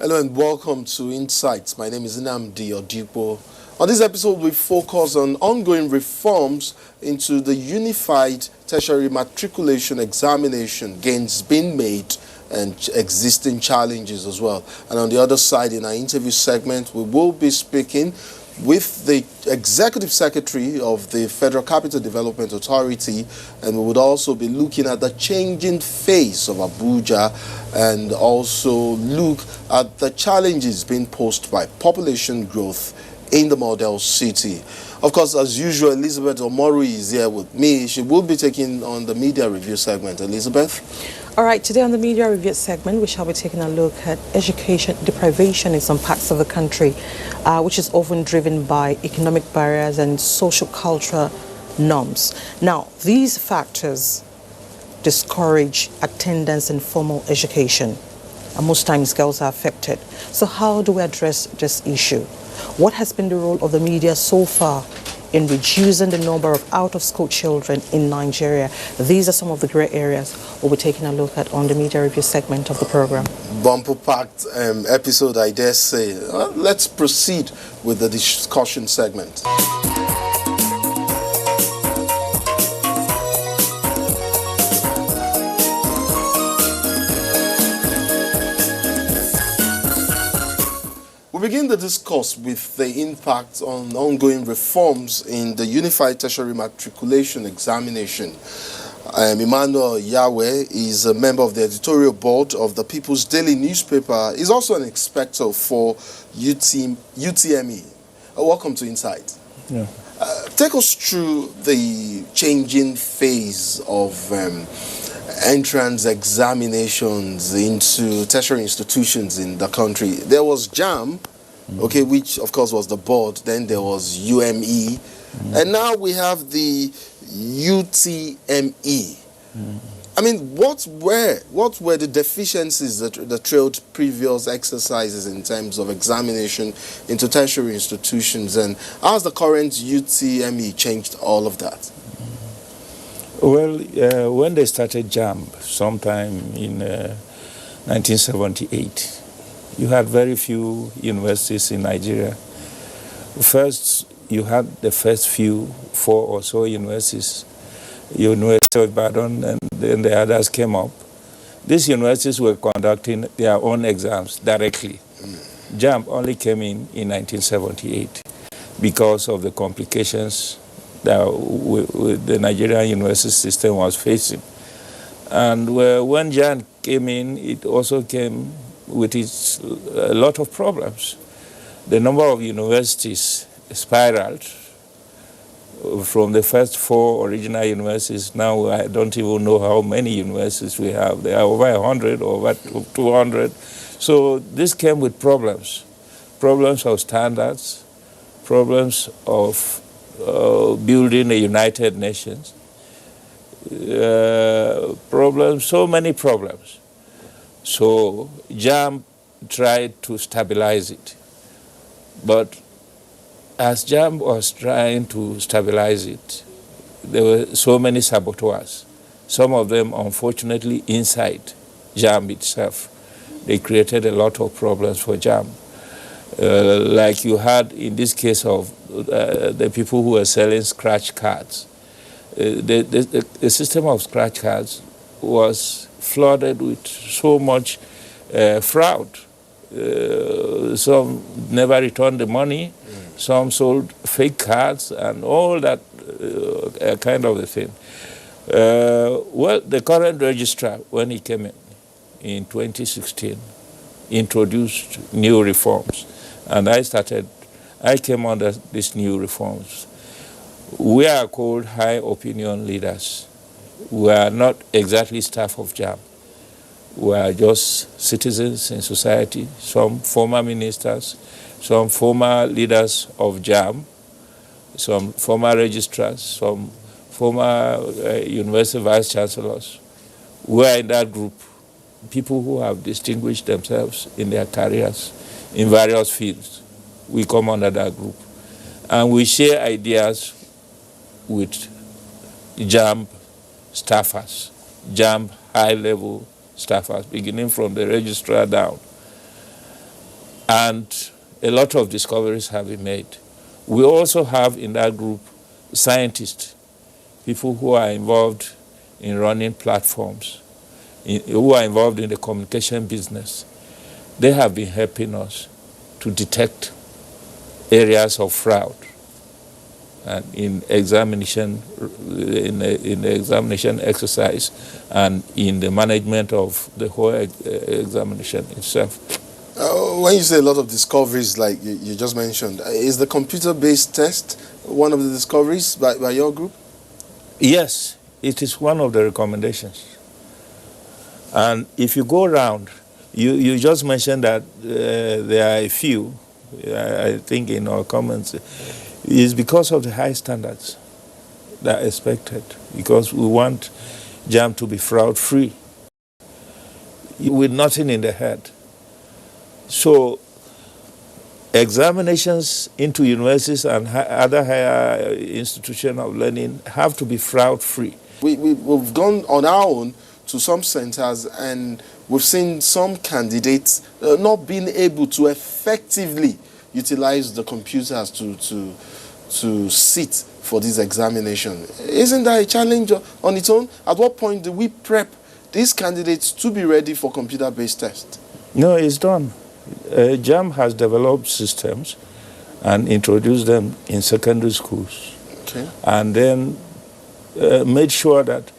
Hello and welcome to Insights. My name is Nnamdi Odipo. On this episode, we focus on ongoing reforms into the Unified Tertiary Matriculation Examination, gains being made and existing challenges as well. And on the other side, in our interview segment, we will be speaking with the Executive Secretary of the Federal Capital Development Authority, and we would also be looking at the changing face of Abuja and also look at the challenges being posed by population growth in the model city. Of course, as usual, Elizabeth Omori is here with me. She will be taking on the media review segment. Elizabeth? All right, today on the media review segment, we shall be taking a look at education deprivation in some parts of the country, which is often driven by economic barriers and social cultural norms. Now, these factors discourage attendance in formal education, and most times girls are affected. So how do we address this issue? What has been the role of the media so far in reducing the number of out-of-school children in Nigeria? These are some of the gray areas we'll be taking a look at on the media review segment of the program. Bumper-packed episode, I dare say. Let's proceed with the discussion segment. We begin the discourse with the impact on ongoing reforms in the Unified Tertiary Matriculation Examination. Emmanuel Yahweh is a member of the editorial board of the People's Daily newspaper. He's also an inspector for UTME. Welcome to Insight. Yeah. Take us through the changing phase of entrance examinations into tertiary institutions in the country. There was JAMB, okay, which of course was the board. Then there was UME, and now we have the UTME. I mean, what were the deficiencies that trailed previous exercises in terms of examination into tertiary institutions, and how has the current UTME changed all of that? Well, when they started JAMB sometime in 1978, you had very few universities in Nigeria. First, you had the first few, 4 or so universities, University of Ibadan, and then the others came up. These universities were conducting their own exams directly. JAMB only came in 1978 because of the complications that the Nigerian university system was facing. And when JAMB came in, it also came with a lot of problems. The number of universities spiraled from the first 4 original universities. Now I don't even know how many universities we have. There are over 100, over 200. So this came with problems of standards, problems of building a United Nations, so many problems. So JAMB tried to stabilize it. But as JAMB was trying to stabilize it, there were so many saboteurs. Some of them, unfortunately, inside JAMB itself. They created a lot of problems for JAMB. Like you had in this case of the people who were selling scratch cards. The system of scratch cards was flooded with so much fraud. Some never returned the money, some sold fake cards and all that kind of a thing. Well, the current registrar, when he came in 2016, introduced new reforms. And I came under these new reforms. We are called high opinion leaders. We are not exactly staff of JAMB. We are just citizens in society, some former ministers, some former leaders of JAMB, some former registrars, some former university vice chancellors. We are in that group, people who have distinguished themselves in their careers in various fields. We come under that group. And we share ideas with JAMB staffers, JAMB high-level staffers, beginning from the registrar down. and a lot of discoveries have been made. We also have in that group scientists, people who are involved in running platforms, who are involved in the communication business. They have been helping us to detect areas of fraud and in examination, in the examination exercise, and in the management of the whole examination itself. When you say a lot of discoveries, like you just mentioned, is the computer-based test one of the discoveries by your group? Yes, it is one of the recommendations. And if you go around, you just mentioned that there are a few, I think in our comments, is because of the high standards that are expected, because we want JAMB to be fraud-free, with nothing in the head. So examinations into universities and other higher institutions of learning have to be fraud-free. We've gone on our own to some centers, and we've seen some candidates not being able to effectively utilize the computers to sit for this examination. Isn't that a challenge on its own? At what point do we prep these candidates to be ready for computer-based tests? No, it's done. JAMB has developed systems and introduced them in secondary schools. Okay. And then made sure that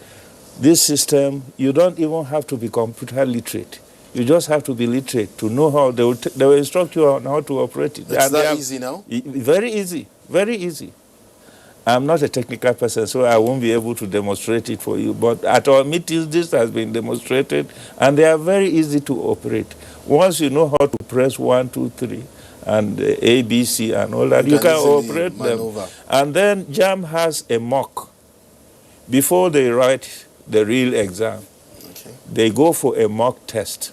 this system, you don't even have to be computer literate. You just have to be literate to know how they will instruct you on how to operate it. It's that easy now? Very easy, very easy. I'm not a technical person, so I won't be able to demonstrate it for you. But at our meetings, this has been demonstrated, and they are very easy to operate. Once you know how to press 1, 2, 3, and A, B, C, and all that, you can operate them. And then JAMB has a mock. Before they write the real exam, okay, they go for a mock test,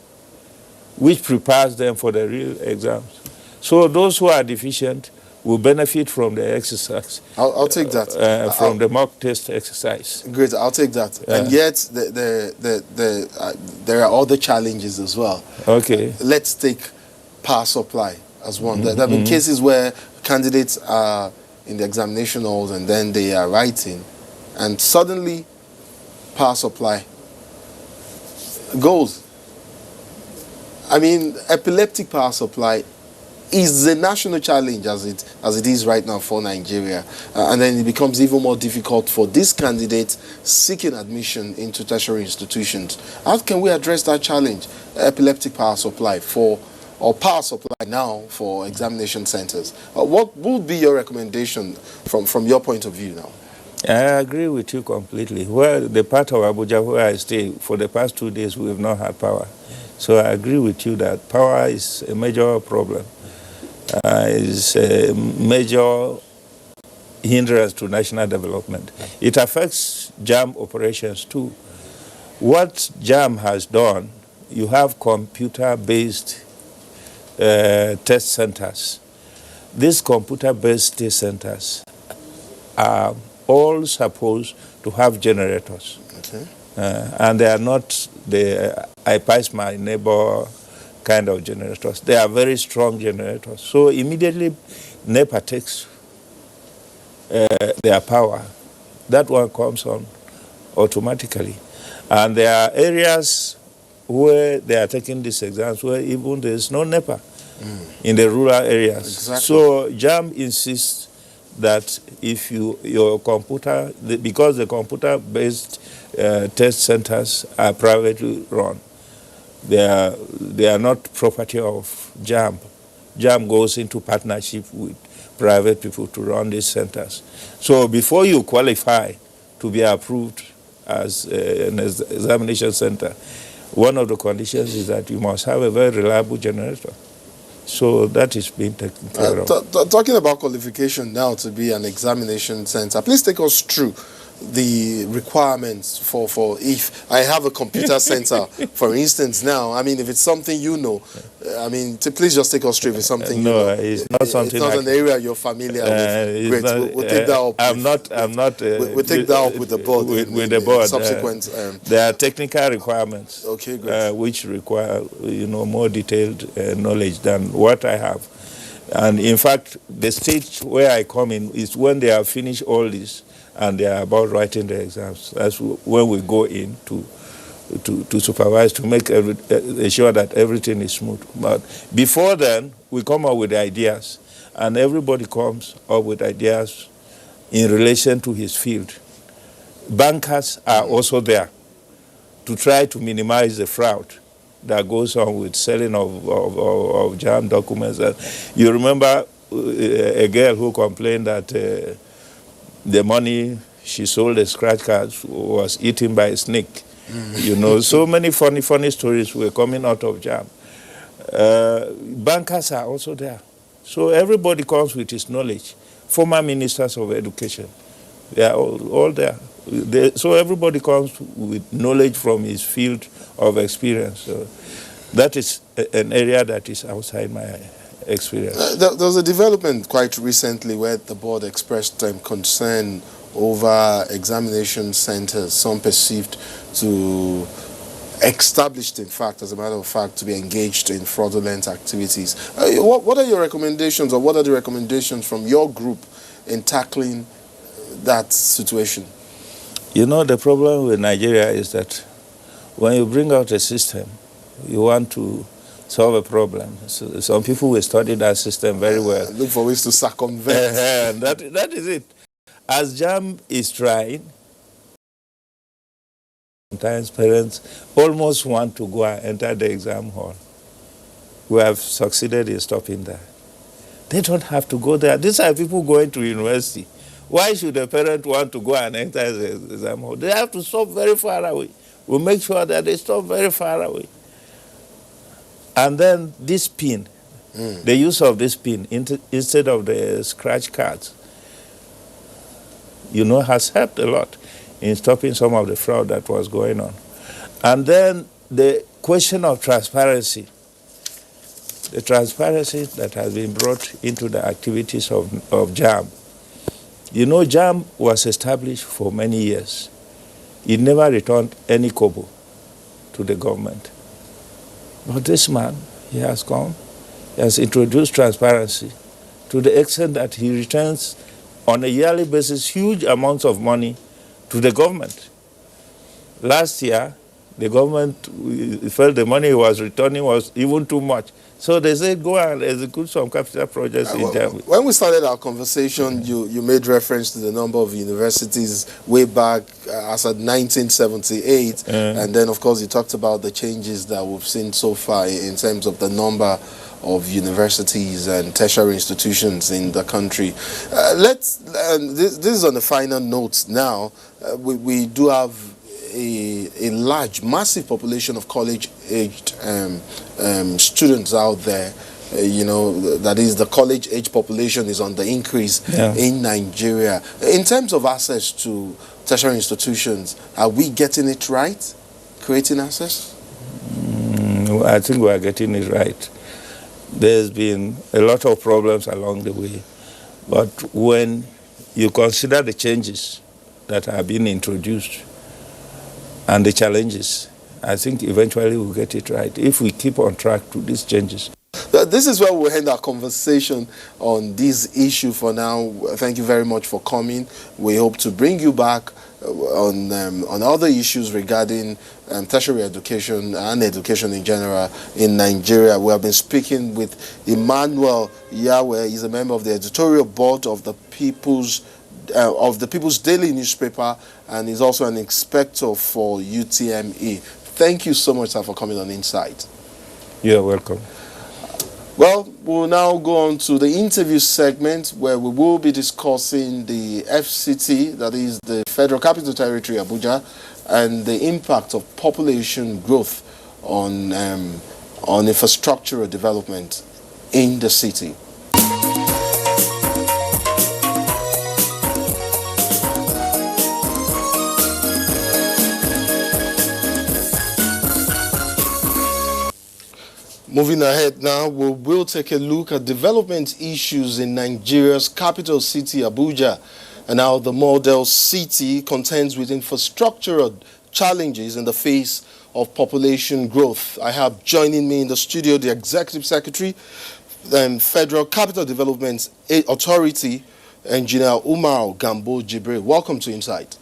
which prepares them for the real exams. So those who are deficient will benefit from the exercise. I'll take that. From the mock test exercise. Great, I'll take that. And yet, there are other challenges as well. Okay. Let's take power supply as one. There have been cases where candidates are in the examination halls and then they are writing, and suddenly power supply goes. I mean, epileptic power supply is a national challenge as it is right now for Nigeria. And then it becomes even more difficult for these candidates seeking admission into tertiary institutions. How can we address that challenge, epileptic power supply or power supply now for examination centers? What would be your recommendation from your point of view now? I agree with you completely. Well, the part of Abuja where I stay, for the past 2 days, we have not had power. So I agree with you that power is a major problem. Is a major hindrance to national development. It affects JAMB operations too. What JAMB has done, you have computer-based test centers. These computer-based test centers are all supposed to have generators. Okay. And they are not the I pass my neighbor kind of generators. They are very strong generators. So immediately NEPA takes their power. That one comes on automatically. And there are areas where they are taking these exams where even there is no NEPA in the rural areas. Exactly. So JAMB insists that if your computer, because the computer-based test centers are privately run, they are not property of JAMB. JAMB goes into partnership with private people to run these centers. So before you qualify to be approved as an examination center, one of the conditions is that you must have a very reliable generator. So that is being taken care of. Talking about qualification now to be an examination center, please take us through the requirements for if I have a computer center, for instance, now, I mean, if it's something you know, I mean, please just take us straight. If it's something you know. It's not something. It's not an area you're familiar with. Great, we'll take that up. I'm not. We'll take that up with the board. With the board. Subsequent. There are technical requirements. Okay, great. Which require more detailed knowledge than what I have. And in fact, the stage where I come in is when they have finished all this and they are about writing the exams. That's when we go in to supervise, to make sure that everything is smooth. But before then, we come up with ideas, and everybody comes up with ideas in relation to his field. Bankers are also there to try to minimize the fraud that goes on with selling of JAMB documents. And you remember a girl who complained that the money she sold the scratch cards was eaten by a snake. So many funny stories were coming out of JAMB. Bankers are also there. So everybody comes with his knowledge. Former ministers of education, they are all there. So everybody comes with knowledge from his field of experience. So that is an area that is outside my experience. There was a development quite recently where the board expressed concern over examination centers, some perceived to established, in fact, as a matter of fact, to be engaged in fraudulent activities. What are your recommendations, or what are the recommendations from your group in tackling that situation? The problem with Nigeria is that when you bring out a system, you want to solve a problem. So some people will study that system very well. Look for ways to circumvent. That is it. As JAMB is trying, sometimes parents almost want to go and enter the exam hall. We have succeeded in stopping that. They don't have to go there. These are people going to university. Why should a parent want to go and enter the exam hall? They have to stop very far away. We make sure that they stop very far away. And then this pin, the use of this pin instead of the scratch cards, has helped a lot in stopping some of the fraud that was going on. And then the question of transparency, the transparency that has been brought into the activities of JAMB. JAMB was established for many years. It never returned any kobo to the government. But this man, he has come, he has introduced transparency to the extent that he returns on a yearly basis huge amounts of money to the government. Last year, the government felt the money he was returning was even too much. So they said, go and execute some capital projects in JAMB. When we started our conversation, you made reference to the number of universities way back as at 1978. And then, of course, you talked about the changes that we've seen so far in terms of the number of universities and tertiary institutions in the country. This is on the final notes now. We do have a large, massive population of college-aged students out there. That is, the college-age population is on the increase in Nigeria. In terms of access to tertiary institutions, are we getting it right, creating access? I think we are getting it right. There's been a lot of problems along the way. But when you consider the changes that have been introduced and the challenges, I think eventually we'll get it right if we keep on track to these changes. This is where we'll end our conversation on this issue for now. Thank you very much for coming. We hope to bring you back on other issues regarding tertiary education and education in general in Nigeria. We have been speaking with Emmanuel Yahweh. He's a member of the editorial board of the People's Daily newspaper, and he's also an inspector for UTME. Thank you so much, sir, for coming on Insight. You're welcome. Well, we'll now go on to the interview segment where we will be discussing the FCT, that is the Federal Capital Territory, Abuja, and the impact of population growth on infrastructural development in the city. Moving ahead now, we'll take a look at development issues in Nigeria's capital city, Abuja, and how the model city contends with infrastructural challenges in the face of population growth. I have joining me in the studio the Executive Secretary and Federal Capital Development Authority, Engineer Umar Gambo Jibril. Welcome to Insight.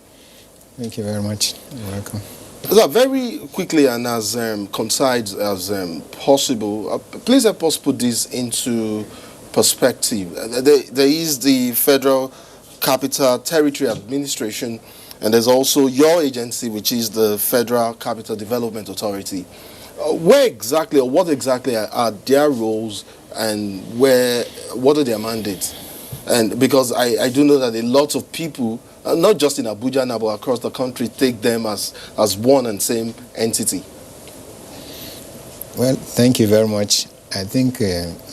Thank you very much. You're welcome. So very quickly and as concise as possible, please help us put this into perspective. There is the Federal Capital Territory Administration, and there's also your agency, which is the Federal Capital Development Authority. Where exactly, or what exactly are their roles, and what are their mandates? And because I do know that a lot of people, not just in Abuja now, but across the country, take them as one and same entity. Well, thank you very much. I think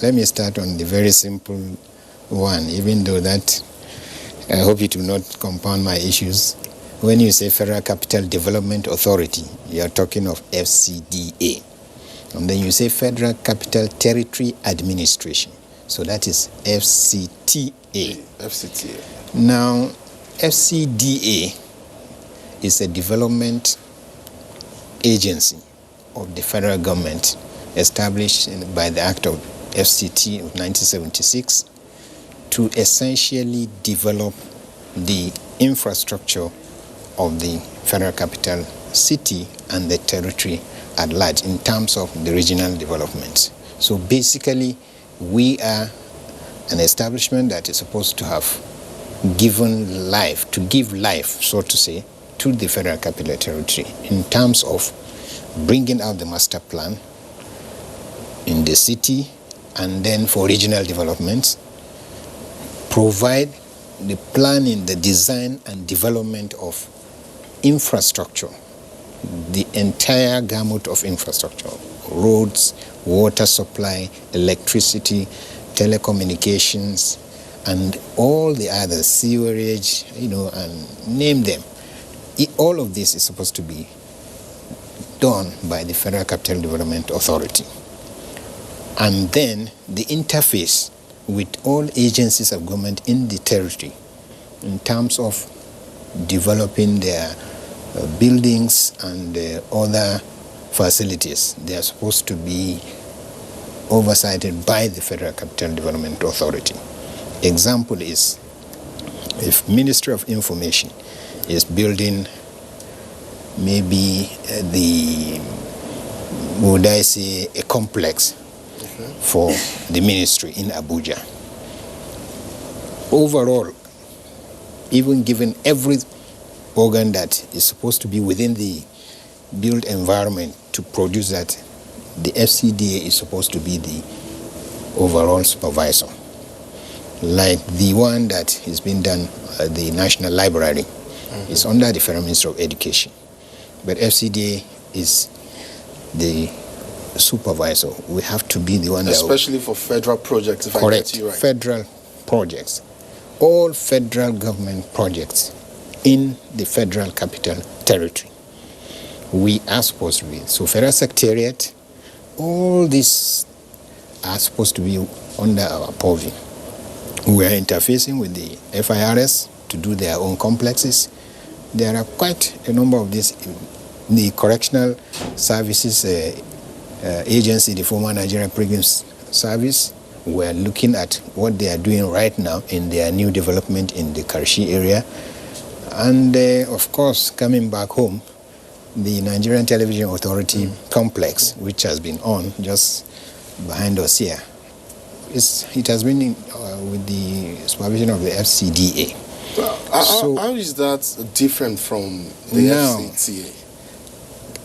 let me start on the very simple one, even though that I hope it will not compound my issues. When you say Federal Capital Development Authority, you are talking of FCDA. And then you say Federal Capital Territory Administration. So that is FCTA. FCTA. Now, FCDA is a development agency of the federal government established by the Act of FCT of 1976 to essentially develop the infrastructure of the federal capital city and the territory at large in terms of the regional development. So basically, we are an establishment that is supposed to have given life, to give life, so to say, to the Federal Capital Territory in terms of bringing out the master plan in the city and then for regional developments, provide the planning, the design and development of infrastructure, the entire gamut of infrastructure, roads, water supply, electricity, telecommunications, and all the other sewerage, and name them. All of this is supposed to be done by the Federal Capital Development Authority. And then the interface with all agencies of government in the territory in terms of developing their buildings and other facilities. They are supposed to be oversighted by the Federal Capital Development Authority. Example is, if Ministry of Information is building maybe a complex for the ministry in Abuja. Overall, even given every organ that is supposed to be within the built environment to produce that, the FCDA is supposed to be the overall supervisor. Like the one that is being done at the National Library is under the Federal Ministry of Education. But FCDA is the supervisor. We have to be the one especially for federal projects, if I get you right. Federal projects. All federal government projects in the Federal Capital Territory. We are supposed to be. So Federal Secretariat, all these are supposed to be under our purview. We are interfacing with the FIRS to do their own complexes. There are quite a number of these. The Correctional Services Agency, the former Nigerian Prison Service, we are looking at what they are doing right now in their new development in the Karshi area. And of course, coming back home, the Nigerian Television Authority complex, which has been on just behind us here, it has been with the supervision of the FCDA. How is that different from the FCTA?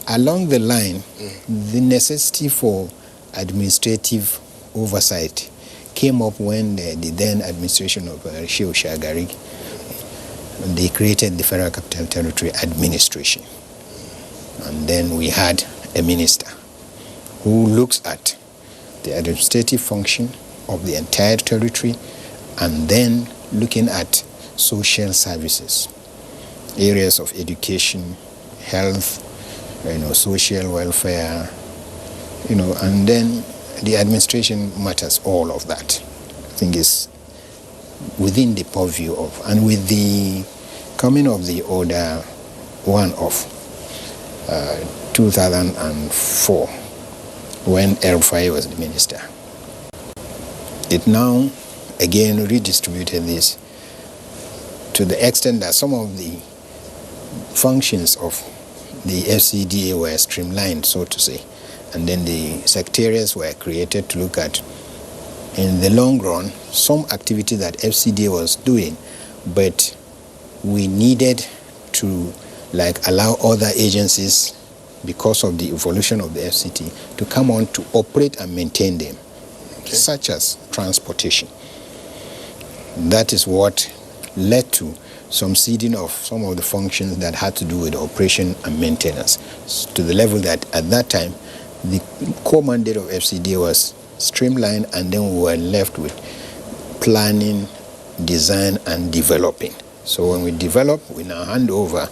Along the line, the necessity for administrative oversight came up when the then administration of Shehu Shagari, they created the Federal Capital Territory Administration. And then we had a minister who looks at the administrative function of the entire territory and then looking at social services, areas of education, health, social welfare, and then the administration matters, all of that. I think is within the purview of, and with the coming of the Order 1 of 2004, when El-Rufai was the minister, it now again redistributed this to the extent that some of the functions of the FCDA were streamlined, so to say, and then the secretariats were created to look at, in the long run, some activity that FCDA was doing, but we needed to allow other agencies, because of the evolution of the FCT, to come on to operate and maintain them, such as transportation. That is what led to some ceding of some of the functions that had to do with operation and maintenance, to the level that at that time the core mandate of FCDA was streamlined, and then we were left with planning, design, and developing. So when we develop, we now hand over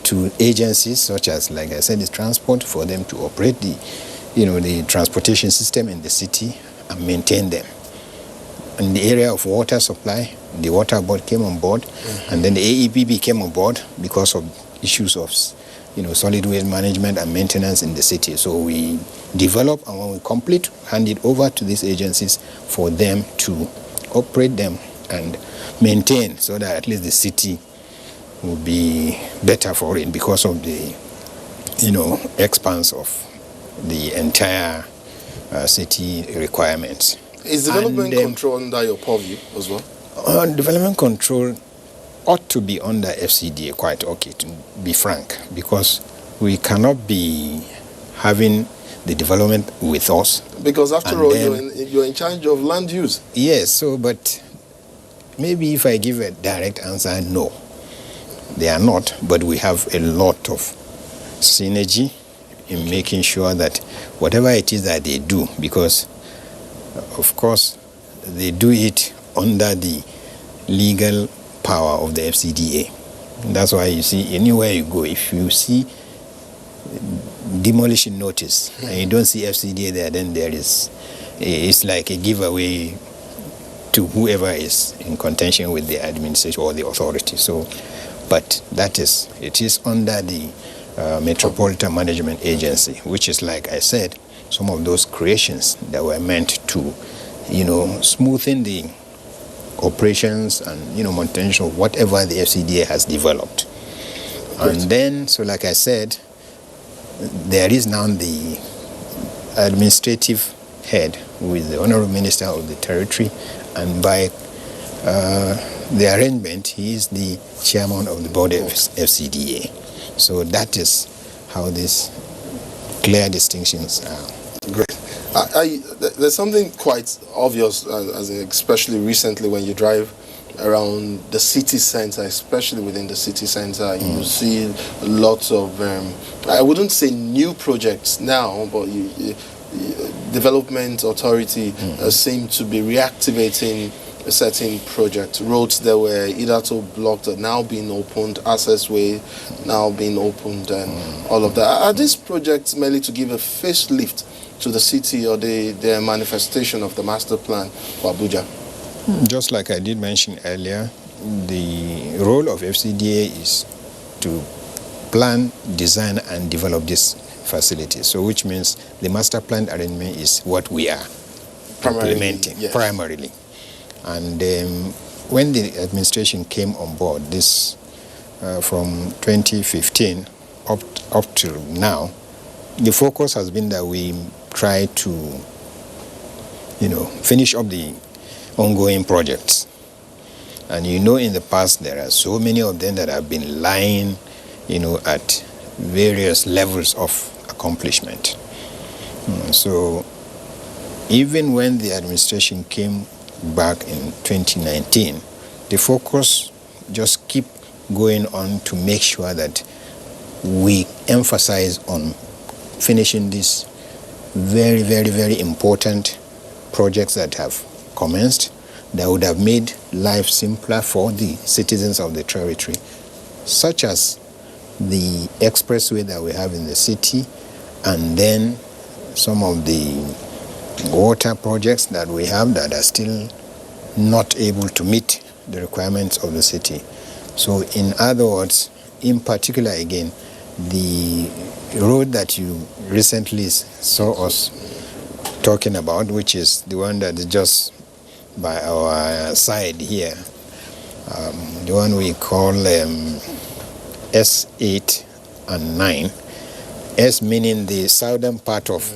to agencies such as, like I said, the transport, for them to operate the transportation system in the city and maintain them. In the area of water supply, the water board came on board, and then the AEPB came on board because of issues of solid waste management and maintenance in the city. So we develop, and when we complete, hand it over to these agencies for them to operate them and maintain, so that at least the city will be better for it because of the expanse of the entire city requirements. Is development control under your purview as well? Development control ought to be under FCDA, quite okay, to be frank, because we cannot be having the development with us. Because after all, you're in charge of land use. Yes, but maybe if I give a direct answer, no. They are not, but we have a lot of synergy in making sure that whatever it is that they do, because of course they do it under the legal power of the FCDA. That's why you see anywhere you go, if you see demolition notice and you don't see FCDA there, then it's like a giveaway to whoever is in contention with the administration or the authority. So, but it is under the Metropolitan Management Agency, which is, like I said, some of those creations that were meant to, smoothen the operations and, maintenance of whatever the FCDA has developed. Great. And then, so like I said, there is now the administrative head, who is the Honorable Minister of the Territory, and by the arrangement, he is the chairman of the board of FCDA. So that is how these clear distinctions are. Great. There's something quite obvious, especially recently when you drive around the city center, especially within the city center, you see lots of, I wouldn't say new projects now, but development authority seem to be reactivating a certain project. Roads that were either blocked are now being opened, access way now being opened, and all of that. Are these projects merely to give a facelift to the city, or the manifestation of the master plan for Abuja? Just like I did mention earlier, the role of FCDA is to plan, design, and develop this facility. So which means the master plan arrangement is what we are implementing primarily. And when the administration came on board, this from 2015 up to now, the focus has been that we try to, finish up the ongoing projects. And in the past there are so many of them that have been lying, at various levels of accomplishment. So even when the administration came back in 2019, the focus just keep going on to make sure that we emphasize on finishing these very, very, very important projects that have commenced, that would have made life simpler for the citizens of the territory, such as the expressway that we have in the city, and then some of the water projects that we have that are still not able to meet the requirements of the city. So in other words, in particular again, the road that you recently saw us talking about, which is the one that is just by our side here, the one we call S8 and 9, S meaning the southern part of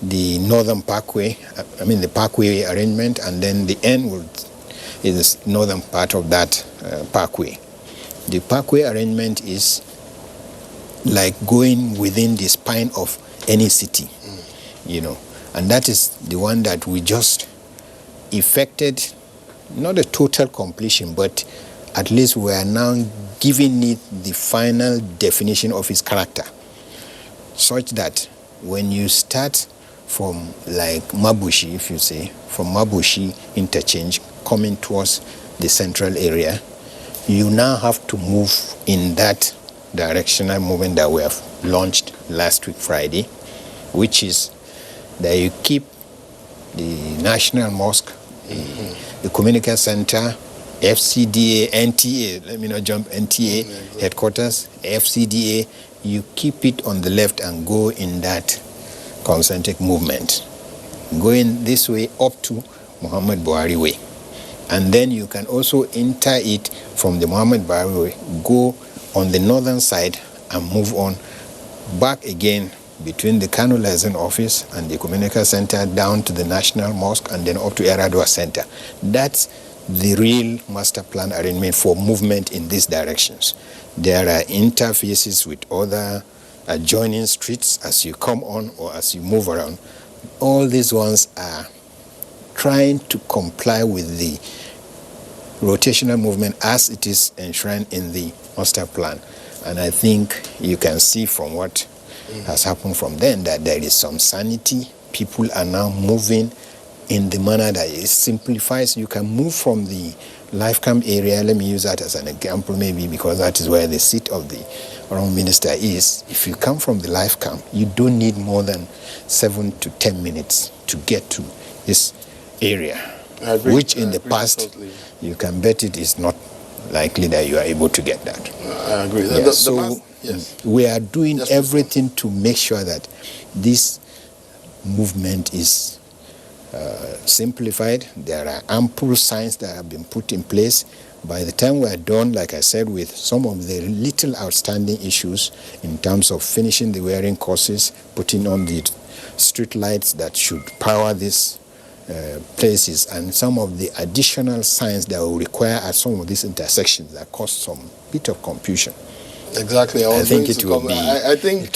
the northern parkway, the parkway arrangement, and then the N is the northern part of that parkway. The parkway arrangement is like going within the spine of any city, and that is the one that we just effected, not a total completion, but at least we are now giving it the final definition of its character, such that when you start from like Mabushi, if you say, from Mabushi interchange coming towards the central area, you now have to move in that directional movement that we have launched last week Friday, which is that you keep the National Mosque, the Communication Center, FCDA, NTA, let me not jump, NTA headquarters, FCDA, you keep it on the left and go in that concentric movement, going this way up to Muhammad Buhari Way. And then you can also enter it from the Muhammad Buhari Way, go on the northern side and move on back again between the Kano Liaison Office and the Communication Center down to the National Mosque and then up to Eradua Center. That's the real master plan arrangement for movement in these directions. There are interfaces with other adjoining streets as you come on or as you move around. All these ones are trying to comply with the rotational movement as it is enshrined in the master plan. And I think you can see from what has happened from then that there is some sanity. People are now moving in the manner that it simplifies. You can move from the life camp area. Let me use that as an example, maybe because that is where the seat of the Honorable Minister is. If you come from the life camp, you don't need more than 7 to 10 minutes to get to this area, which in the past, totally. You can bet it is not likely that you are able to get that. I agree. Yes. We are doing everything to make sure that this movement is simplified. There are ample signs that have been put in place. By the time we are done, like I said, with some of the little outstanding issues in terms of finishing the wiring courses, putting on the street lights that should power these places, and some of the additional signs that will require at some of these intersections that cause some bit of confusion. Exactly. I think it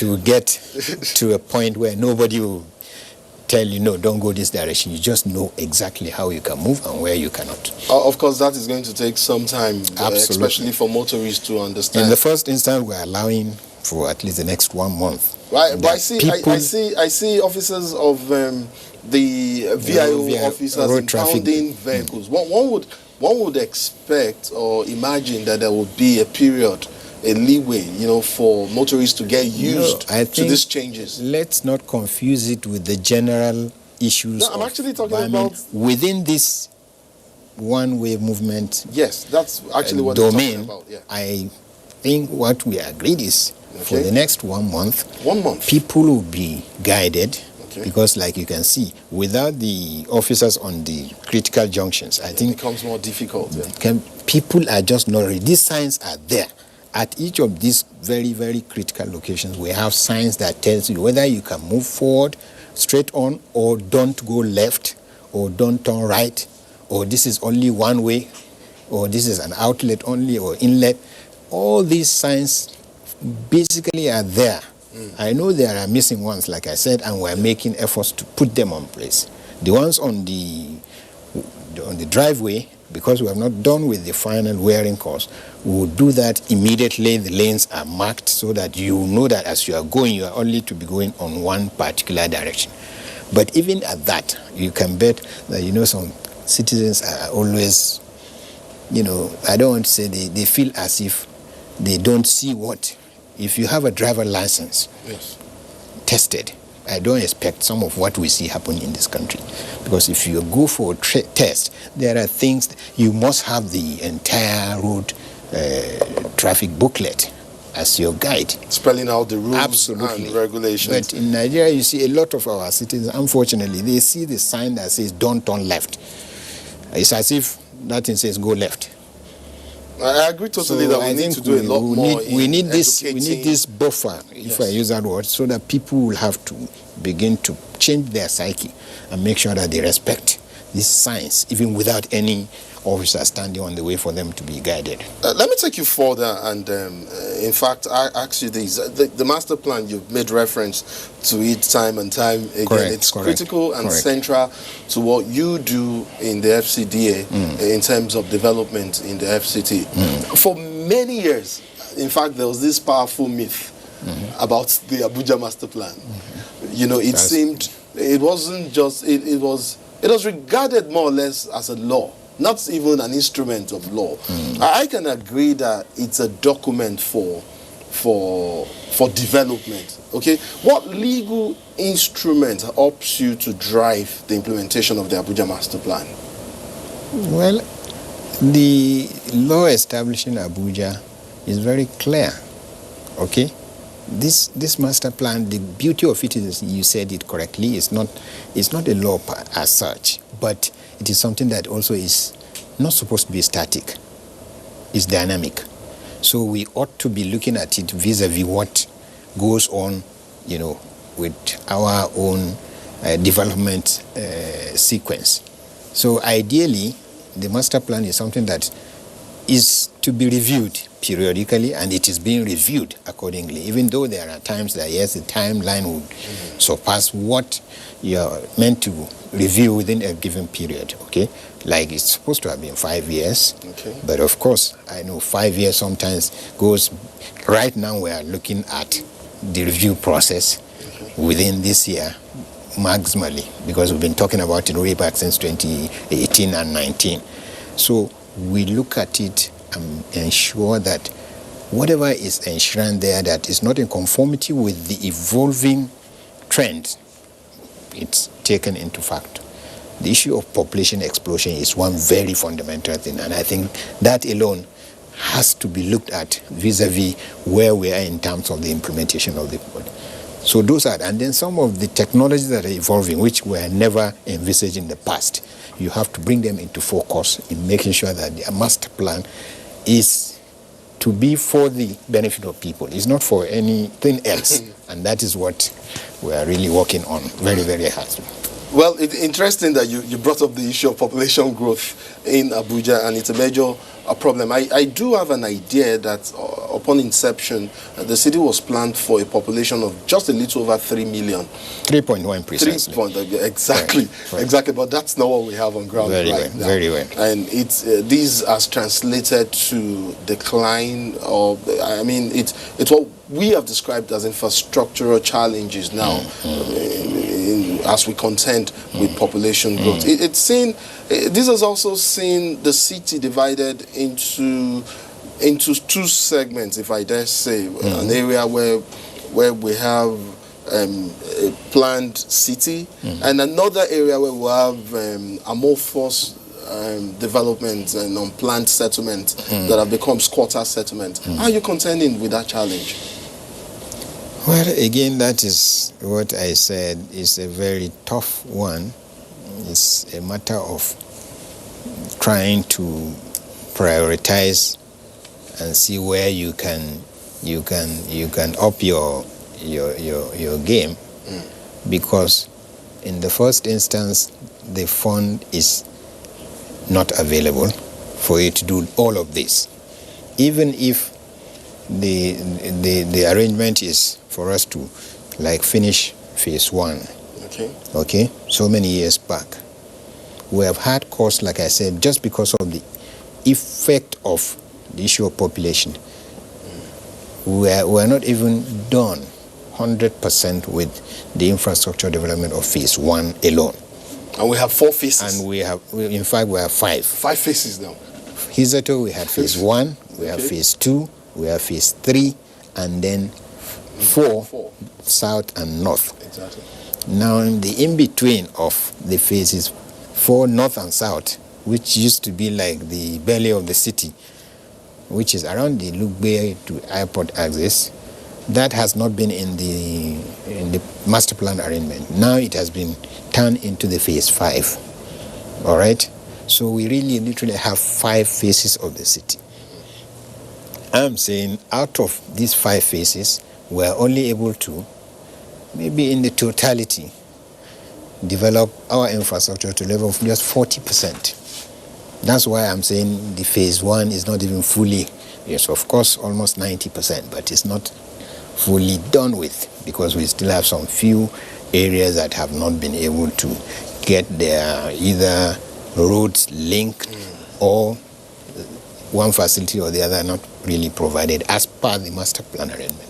will get to a point where nobody will tell you, no, don't go this direction. You just know exactly how you can move and where you cannot. Of course, that is going to take some time, especially for motorists to understand. In the first instance, we're allowing for at least the next 1 month. Right, but I see officers of the VIO officers impounding vehicles. One would expect or imagine that there would be a period, a leeway, for motorists to get used to these changes. Let's not confuse it with the general issues. No, I'm actually talking about within this one-way movement. Yes, that's actually what I'm talking about. Yeah. I think what we agreed is for the next 1 month, people will be guided. Because, like you can see, without the officers on the critical junctions, I think it becomes more difficult. People are just not ready. These signs are there. At each of these very, very critical locations, we have signs that tells you whether you can move forward, straight on, or don't go left, or don't turn right, or this is only one way, or this is an outlet only, or inlet. All these signs basically are there. I know there are missing ones, like I said, and we're making efforts to put them on place. The ones on the driveway, because we have not done with the final wiring course, we will do that immediately. The lanes are marked so that you know that as you are going, you are only to be going on one particular direction. But even at that, you can bet that, some citizens are always, I don't want to say they feel as if they don't see what. If you have a driver license tested, I don't expect some of what we see happen in this country. Because if you go for a test, there are things, you must have the entire road traffic booklet as your guide. Spelling out the rules Absolutely. and regulations. But in Nigeria, you see a lot of our citizens, unfortunately, they see the sign that says don't turn left. It's as if that thing says go left. I agree totally that we need to do a lot more. We need this buffer, if I use that word, so that people will have to begin to change their psyche and make sure that they respect these signs, even without any officer standing on the way for them to be guided. Let me take you further, and in fact, I ask you this. The master plan, you've made reference to it time and time again. Correct, it's correct, critical and correct. central to what you do in the FCDA in terms of development in the FCT. For many years, in fact, there was this powerful myth about the Abuja master plan. You know, it seemed, it wasn't just, it was regarded more or less as a law, not even an instrument of law. I can agree that it's a document for development. Okay, what legal instrument helps you to drive the implementation of the Abuja Master Plan? Well, the law establishing Abuja is very clear. Okay, this master plan, the beauty of it is, you said it correctly, it's not a law as such, but it is something that also is not supposed to be static. It's dynamic. So we ought to be looking at it vis-a-vis what goes on, you know, with our own development sequence. So ideally, the master plan is something that is to be reviewed periodically, and it is being reviewed accordingly, even though there are times that, yes, the timeline would surpass what you're meant to review within a given period, okay? Like it's supposed to have been 5 years, okay. But of course, I know 5 years sometimes goes, right now we are looking at the review process within this year, maximally, because we've been talking about it way back since 2018 and 19. So we look at it and ensure that whatever is enshrined there that is not in conformity with the evolving trend, it's taken into fact. The issue of population explosion is one very fundamental thing, and I think that alone has to be looked at vis-a-vis where we are in terms of the implementation of the code. So those are, and then some of the technologies that are evolving, which were never envisaged in the past, you have to bring them into focus in making sure that the master plan is to be for the benefit of people. It's not for anything else. And that is what we are really working on very, very hard. Well, it's interesting that you brought up the issue of population growth in Abuja, and it's a major problem. I do have an idea that upon inception, the city was planned for a population of just a little over 3 million. 3.1 precisely. Exactly, right. Exactly. But that's not what we have on ground very right well, now. Very well. And it's these has translated to decline of. I mean, it's what we have described as infrastructural challenges now, as we contend with population growth. It's seen. This has also seen the city divided into two segments, if I dare say. An area where we have a planned city, and another area where we have amorphous development and unplanned settlement that have become squatter settlement. How are you contending with that challenge? Well, again, that is what I said. It's a very tough one. It's a matter of trying to prioritize and see where you can up your game, because in the first instance the fund is not available for you to do all of this. Even if the arrangement is for us to like finish phase 1. Okay, so many years back, we have had costs, like I said, just because of the effect of the issue of population. We're not even done 100% with the infrastructure development of phase 1 alone. And we have 4 phases. And in fact, we have 5. 5 phases now. Hitherto, we had phase 1, we have phase 2, we have phase 3, and then 4, south and north. Exactly. Now, the in-between of the phases 4 north and south, which used to be like the belly of the city, which is around the Lugbe to airport axis, that has not been in the master plan arrangement. Now it has been turned into the phase 5. All right? So we really literally have 5 phases of the city. I'm saying out of these 5 phases, we're only able to, maybe in the totality, develop our infrastructure to level of just 40%. That's why I'm saying the phase 1 is not even fully, yes, of course, almost 90%, but it's not fully done with, because we still have some few areas that have not been able to get their either roads linked or one facility or the other not really provided as per the master plan arrangement.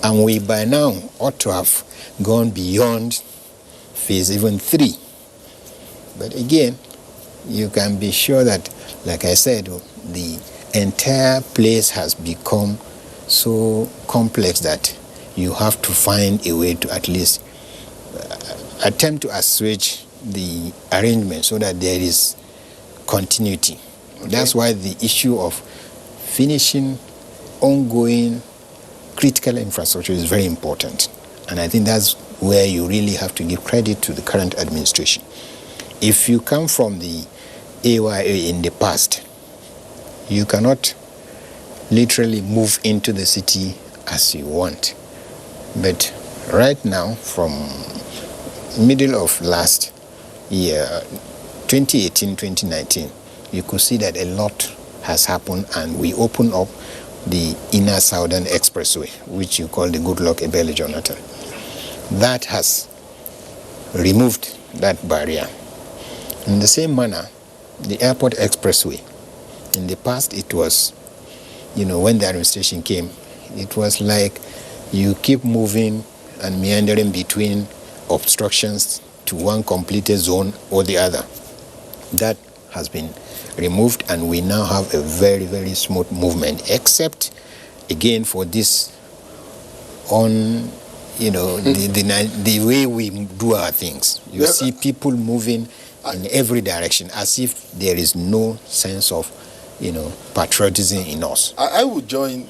And we by now ought to have gone beyond phase even 3. But again, you can be sure that, like I said, the entire place has become so complex that you have to find a way to at least attempt to assuage the arrangement so that there is continuity. Okay. That's why the issue of finishing ongoing critical infrastructure is very important. And I think that's where you really have to give credit to the current administration. If you come from the AYA in the past, you cannot literally move into the city as you want. But right now, from middle of last year, 2018-2019, you could see that a lot has happened, and we opened up the Inner Southern Expressway, which you call the Goodluck Ebele Jonathan. That has removed that barrier. In the same manner, the Airport Expressway, in the past it was, when the administration came, it was like you keep moving and meandering between obstructions to one completed zone or the other. That has been removed, and we now have a very, very smooth movement, except again for this the way we do our things. You see people moving in every direction as if there is no sense of patriotism in us. I would join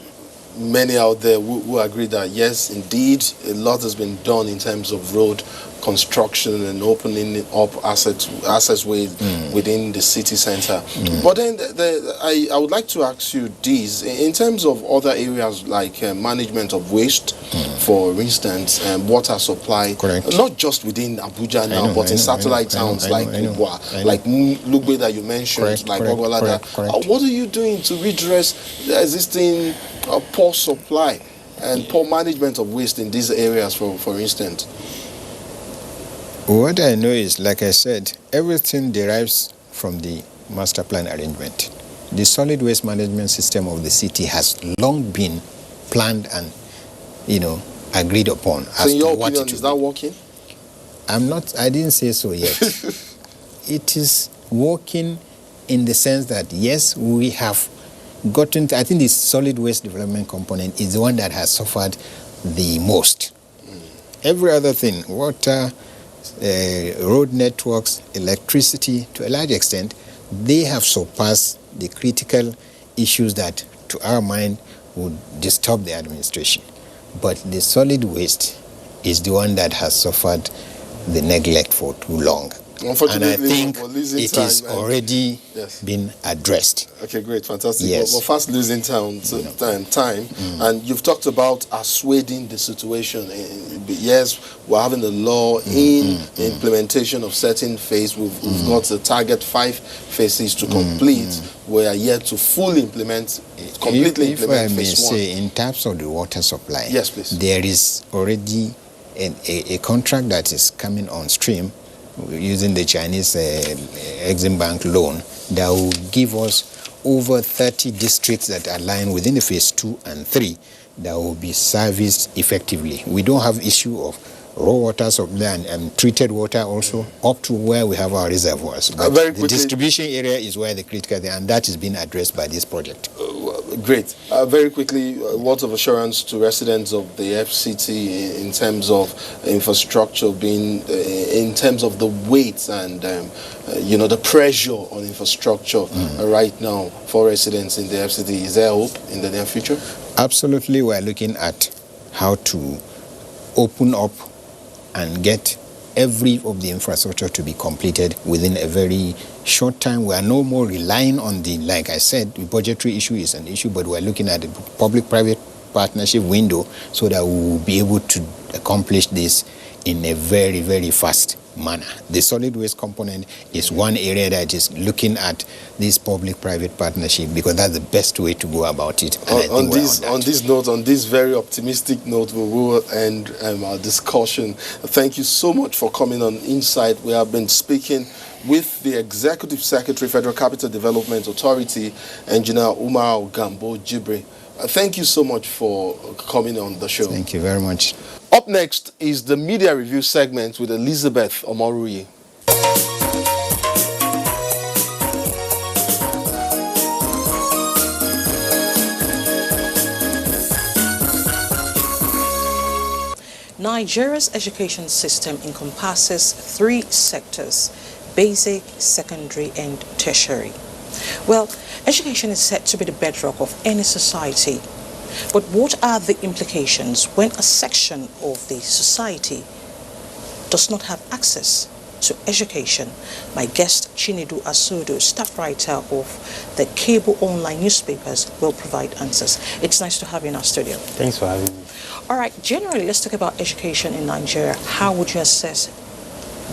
many out there who agree that yes, indeed, a lot has been done in terms of road construction and opening up accessways within the city center. But then I would like to ask you this, in terms of other areas like management of waste, for instance, water supply. Correct. Not just within Abuja now, but in satellite towns like Kubwa, like Lugbe that you mentioned, correct, like Ogwalada. What are you doing to redress the existing poor supply and poor management of waste in these areas, for instance? What I know is, like I said, everything derives from the master plan arrangement. The solid waste management system of the city has long been planned and, agreed upon. So in your opinion, is that working? I didn't say so yet. It is working in the sense that, yes, we have gotten, I think the solid waste development component is the one that has suffered the most. Every other thing, water, road networks, electricity, to a large extent, they have surpassed the critical issues that, to our mind, would disturb the administration. But the solid waste is the one that has suffered the neglect for too long. And I think it is already been addressed. Okay, great, fantastic. Yes. We're fast losing time, and you've talked about assuaging the situation. Yes, we're having the law in implementation of certain phase. We've got the target 5 phases to complete. We are yet to fully implement, completely implement phase 1. Say, in terms of the water supply, yes, please. There is already a contract that is coming on stream using the Chinese Exim Bank loan that will give us over 30 districts that are lying within the phase 2 and 3 that will be serviced effectively. We don't have issue of raw water supply and treated water also up to where we have our reservoirs. But the distribution area is where the critical thing, and that is being addressed by this project. Great. Very quickly, words of assurance to residents of the FCT in terms of infrastructure being, in terms of the weight and, the pressure on infrastructure right now for residents in the FCT. Is there hope in the near future? Absolutely. We're looking at how to open up and get every of the infrastructure to be completed within a very short time. We are no more relying on like I said, the budgetary issue is an issue, but we're looking at the public-private partnership window so that we will be able to accomplish this in a very, very fast manner. The solid waste component is one area that is looking at this public-private partnership because that's the best way to go about it. On this very optimistic note, we will end our discussion. Thank you so much for coming on Insight. We have been speaking with the Executive Secretary, Federal Capital Development Authority, Engineer Umar Gambo Jibril. Thank you so much for coming on the show. Thank you very much. Up next is the media review segment with Elizabeth Omorui. Nigeria's education system encompasses 3 sectors: basic, secondary, and tertiary. Well, education is said to be the bedrock of any society. But what are the implications when a section of the society does not have access to education? My guest, Chinedu Asodo, staff writer of the cable online newspapers, will provide answers. It's nice to have you in our studio. Thanks for having me. All right, generally, let's talk about education in Nigeria. How would you assess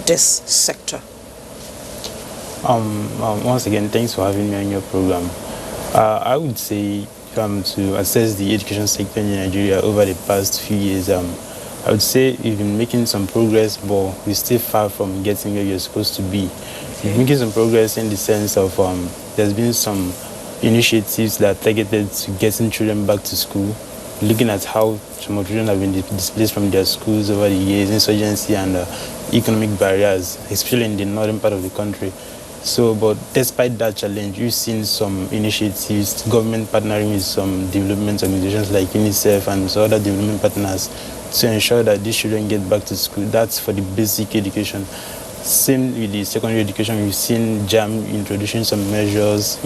this sector? Once again, thanks for having me on your program. I would say to assess the education sector in Nigeria over the past few years, I would say we've been making some progress, but we're still far from getting where you're supposed to be. We're making some progress in the sense of there's been some initiatives that are targeted to getting children back to school, looking at how some children have been displaced from their schools over the years, insurgency and economic barriers, especially in the northern part of the country. So, but despite that challenge, you've seen some initiatives, government partnering with some development organizations like UNICEF and some other development partners to ensure that these children get back to school. That's for the basic education. Same with the secondary education, we've seen JAM introducing some measures,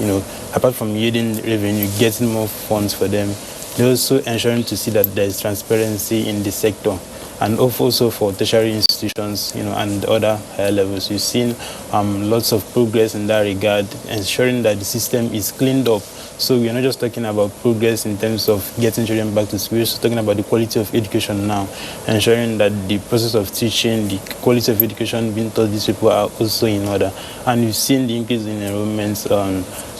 apart from yielding revenue, getting more funds for them. They're also ensuring to see that there is transparency in the sector. And also for tertiary institutions, and other higher levels. We've seen lots of progress in that regard, ensuring that the system is cleaned up. So we're not just talking about progress in terms of getting children back to school, we're also talking about the quality of education now, ensuring that the process of teaching, the quality of education being taught these people are also in order. And we've seen the increase in enrollments,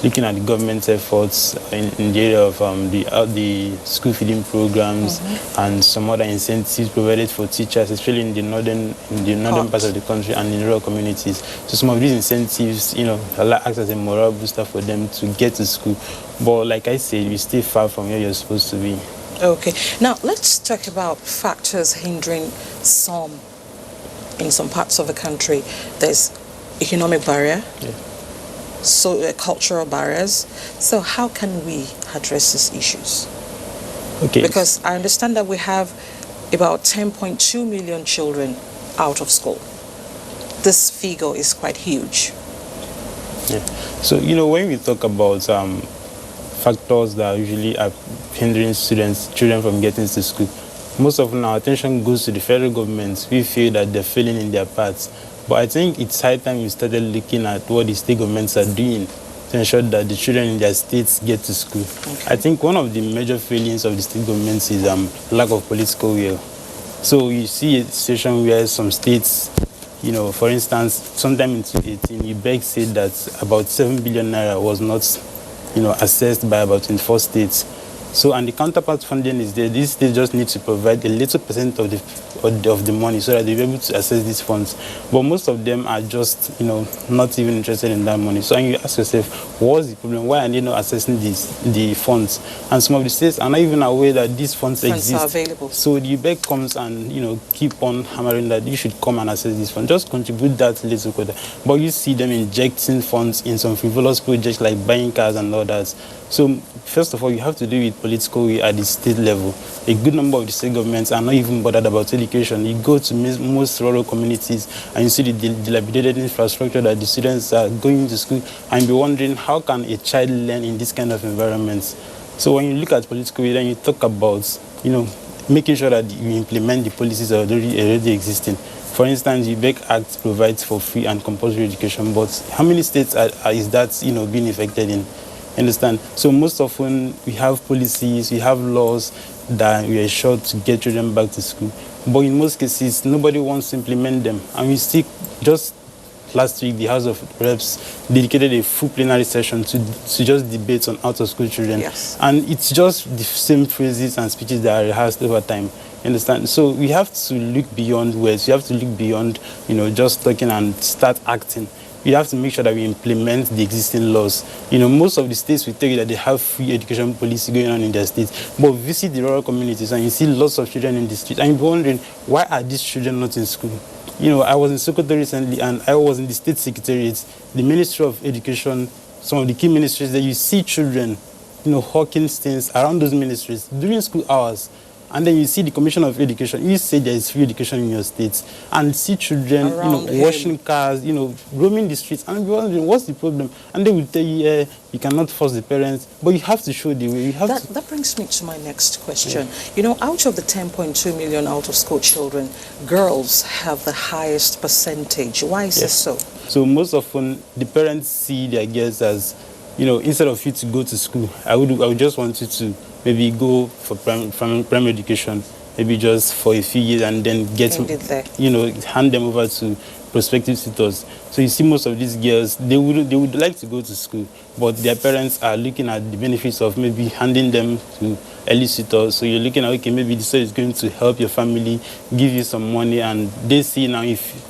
looking at the government's efforts in the area of the school feeding programs and some other incentives provided for teachers, especially in the northern parts of the country and in rural communities. So some of these incentives, act as a moral booster for them to get to school. But like I said, we're still far from where you're supposed to be. Okay. Now, let's talk about factors hindering in some parts of the country. There's economic barrier, so cultural barriers. So how can we address these issues? Okay. Because I understand that we have about 10.2 million children out of school. This figure is quite huge. Yeah. So, when we talk about factors that usually are hindering children from getting to school, most often our attention goes to the federal government. We feel that they're failing in their parts. But I think it's high time we started looking at what the state governments are doing to ensure that the children in their states get to school. Okay. I think one of the major failings of the state governments is lack of political will. So you see a situation where some states, for instance, sometime in 2018, UBEC said that about 7 billion naira was not, assessed by about 24 states. So, and the counterpart funding is there. These states just need to provide a little percent of the money so that they'll be able to access these funds. But most of them are just, not even interested in that money. So, you ask yourself, what's the problem? Why are they not accessing the funds? And some of the states are not even aware that these funds exist. Are available. So the UBEC comes and, keep on hammering that you should come and access these funds. Just contribute that little. But you see them injecting funds in some frivolous projects like buying cars and all that. So first of all, you have to do it political way at the state level. A good number of the state governments are not even bothered about education. You go to most rural communities and you see the dilapidated infrastructure that the students are going to school, and be wondering, how can a child learn in this kind of environments? So when you look at political way, then you talk about, making sure that you implement the policies that are already existing. For instance, the BEC Act provides for free and compulsory education, but how many states is that being effected in? Understand? So most often we have policies, we have laws that we are sure to get children back to school, but in most cases nobody wants to implement them. And we see, just last week the House of Reps dedicated a full plenary session to just debate on out-of-school children. Yes. And it's just the same phrases and speeches that are rehearsed over time. Understand? So we have to look beyond words. We have to look beyond, just talking and start acting. We have to make sure that we implement the existing laws. Most of the states will tell you that they have free education policy going on in their states, but visit the rural communities and you see lots of children in the streets, and you're wondering, why are these children not in school? I was in Sokoto recently, and I was in the state secretariat, the Ministry of Education, some of the key ministries, that you see children, hawking things around those ministries during school hours. And then you see the Commission of Education, you say there is free education in your states, and see children, washing cars, roaming the streets, and you're wondering, what's the problem? And they will tell you, you cannot force the parents, but you have to show the way. That brings me to my next question. Yeah. Out of the 10.2 million out-of-school children, girls have the highest percentage. Why is this so? So most often, the parents see their girls as, instead of you to go to school, I would just want you to maybe go for primary education, maybe just for a few years, and then hand them over to prospective tutors. So you see most of these girls, they would like to go to school, but their parents are looking at the benefits of maybe handing them to early tutors. So you're looking at, okay, maybe this is going to help your family, give you some money, and they see now,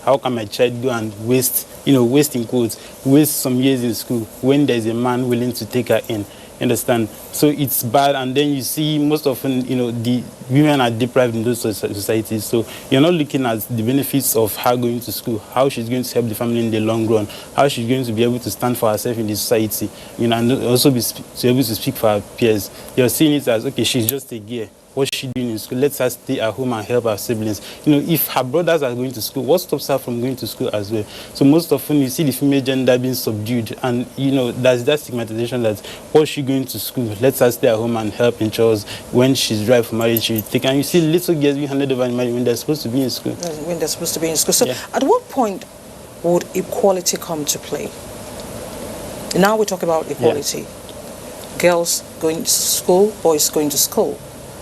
how can my child go and waste in quotes, waste some years in school when there's a man willing to take her in. Understand? So it's bad, and then you see most often, the women are deprived in those societies. So you're not looking at the benefits of her going to school, how she's going to help the family in the long run, how she's going to be able to stand for herself in the society, and also be able to speak for her peers. You're seeing it as, okay, she's just a girl. What's she doing in school? Let her stay at home and help her siblings. If her brothers are going to school, what stops her from going to school as well? So most often you see the female gender being subdued, and there's that stigmatization that, what's she going to school? Let her stay at home and help in chores. When she's ripe for marriage, she'll take. And you see little girls being handed over in marriage when they're supposed to be in school. When they're supposed to be in school. So at what point would equality come to play? Now we talk about equality. Yeah. Girls going to school, boys going to school.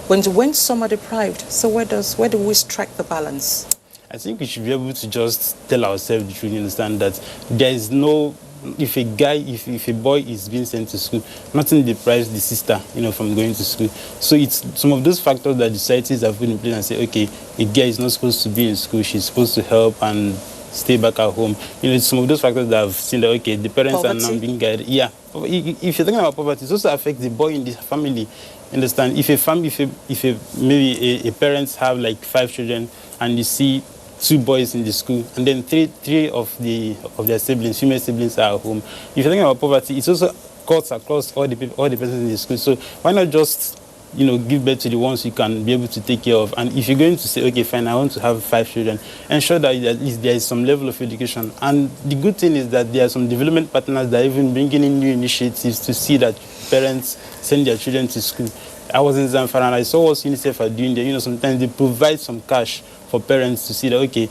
When some are deprived, so where do we strike the balance? I think we should be able to just tell ourselves the truth, understand that there is no, if a boy is being sent to school, nothing deprives the sister, from going to school. So it's some of those factors that the societies have put in place and say, okay, a girl is not supposed to be in school, she's supposed to help and stay back at home. It's some of those factors that I've seen that, okay, the parents are now being guided. Yeah, if you're talking about poverty, it also affects the boy in the family. Understand? If maybe a parents have like 5 children, and you see 2 boys in the school, and then three of their siblings, female siblings, are at home. If you're talking about poverty, it also cuts across all the persons in the school. So why not just give birth to the ones you can be able to take care of? And if you're going to say, okay, fine, I want to have 5 children, ensure that at least there is some level of education. And the good thing is that there are some development partners that are even bringing in new initiatives to see that parents send their children to school. I was in Zamfara and I saw what UNICEF are doing there. Sometimes they provide some cash for parents to see that, okay,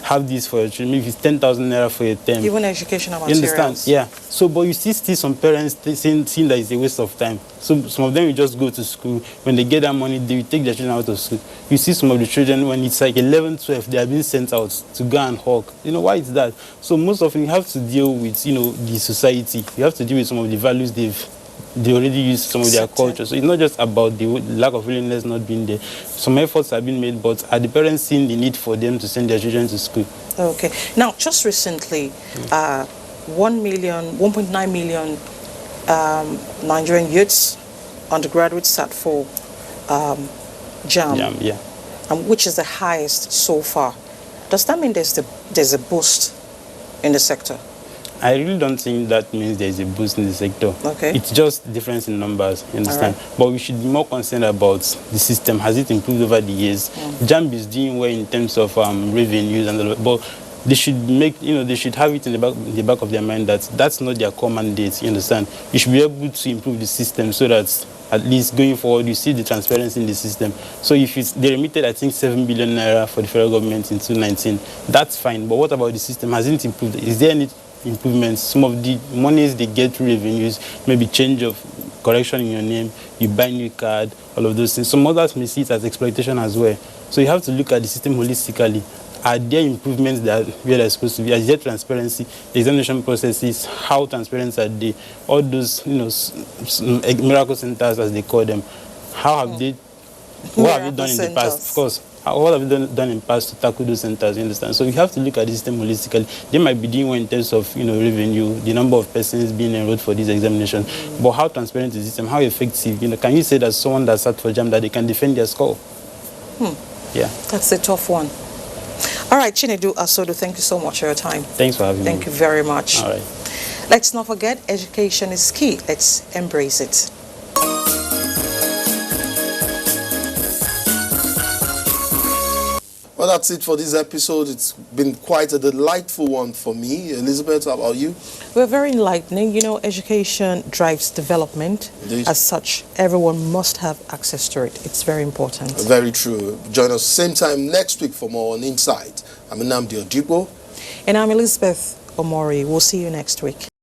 have this for your children. Maybe it's 10,000 naira for a term. Even educational materials. You understand? Yeah. So, but you see still some parents seeing that it's a waste of time. So some of them will just go to school. When they get that money, they will take their children out of school. You see some of the children, when it's like 11, 12, they are being sent out to go and hawk. Why is that? So most often you have to deal with, the society. You have to deal with some of the values they already use, some of their culture. So it's not just about the lack of willingness not being there. Some efforts have been made, but are the parents seeing the need for them to send their children to school? Okay. Now, just recently, 1.9 million Nigerian youths, undergraduates, sat for JAMB, which is the highest so far. Does that mean there's a boost in the sector? I really don't think that means there's a boost in the sector. Okay. It's just difference in numbers, you understand? All right. But we should be more concerned about the system. Has it improved over the years? JAMB is doing well in terms of revenues and all, but they should make, they should have it in the back of their mind that that's not their core mandate, you understand? You should be able to improve the system so that at least going forward, you see the transparency in the system. So if they remitted, I think, 7 billion naira for the federal government in 2019, that's fine. But what about the system? Hasn't improved? Is there any improvements? Some of the monies they get through revenues, maybe change of correction in your name, you buy new card, all of those things. Some others may see it as exploitation as well. So you have to look at the system holistically. Are there improvements that where they're supposed to be? Is there transparency? The examination processes, how transparent are they? All those, miracle centers, as they call them, how have they, what have you done in the past? Of course, what have you done in the past to tackle those centers, you understand? So you have to look at the system holistically. They might be doing well in terms of, revenue, the number of persons being enrolled for this examination, but how transparent is the system? How effective? Can you say that someone that sat for JAMB that they can defend their score? Yeah. That's a tough one. All right, Chinedu Asodu, thank you so much for your time. Thanks for having me. Thank you very much. All right. Let's not forget, education is key. Let's embrace it. Well, that's it for this episode. It's been quite a delightful one for me. Elizabeth, how about you? We're very enlightening. Education drives development. Indeed. As such, everyone must have access to it. It's very important. Very true. Join us same time next week for more on Insight. I'm Nnamdi Odipo. And I'm Elizabeth Omori. We'll see you next week.